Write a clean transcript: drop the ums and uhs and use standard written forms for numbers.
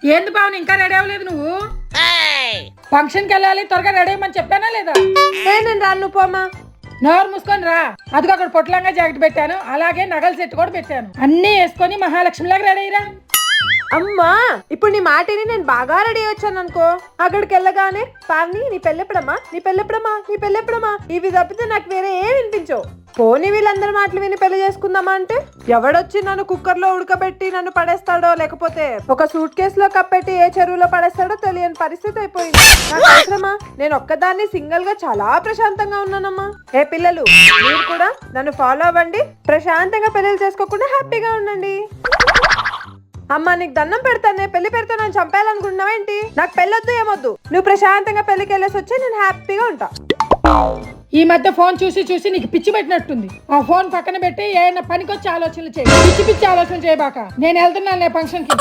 ఏంది బావని ఇంకా రెడీ అవ్వలేదు నువ్వు? ఫంక్షన్కి వెళ్ళాలి, త్వరగా రెడీ అయ్యమని చెప్పానా లేదా? నేను రాను పోమా. నోరు మూసుకొని రా. అదిగో అక్కడ పొట్లంగా జాకెట్ పెట్టాను, అలాగే నగల సెట్ కూడా పెట్టాను. అన్ని వేసుకొని మహాలక్ష్మిలాగా రెడీ అయ్యిరా. అమ్మా ఇప్పుడు నీ మాటని నేను బాగా రెడీ వచ్చాను అనుకో, అక్కడికి వెళ్ళగానే పార్ని నీ పెళ్ళెప్పుడమ్మా, నీ పెళ్ళెప్పుడమ్మా, నీ పెళ్ళెప్పుడమ్మా ఇవి తప్పితే నాకు వేరే ఏం వినిపించవు. పోనీ వీళ్ళందరి మాటలు విని పెళ్లి చేసుకుందామా అంటే ఎవడొచ్చి నన్ను కుక్కర్ లో ఉడకబెట్టి నన్ను పడేస్తాడో, లేకపోతే ఒక సూట్ కేసులో కప్పెట్టి ఏ చెరువులో పడేస్తాడో తెలియని పరిస్థితి అయిపోయింది. నాకు అవసరమా? నేను ఒక్కదాన్ని సింగిల్ గా చాలా ప్రశాంతంగా ఉన్నానమ్మా. ఏ పిల్లలు మీరు కూడా నన్ను ఫాలో అవ్వండి, ప్రశాంతంగా పెళ్లి చేసుకోకుండా హ్యాపీగా ఉండండి. అమ్మా నీకు దండం పెడతానే, పెళ్లి పెడితే నన్ను చంపేయాలనుకుంటున్నావేంటి? నాకు పెళ్ళొద్దు ఏమొద్దు, నువ్వు ప్రశాంతంగా పెళ్లికి వెళ్ళేసి వచ్చి నేను హ్యాపీగా ఉంటా. ఈ మధ్య ఫోన్ చూసి చూసి నీకు పిచ్చి పెట్టినట్టుంది. ఆ ఫోన్ పక్కన పెట్టి ఏమైనా పనికొచ్చి ఆలోచనలు చేయి, పిచ్చి పిచ్చి ఆలోచన చేయబాక. నేను వెళ్తున్నాను ఫంక్షన్కి.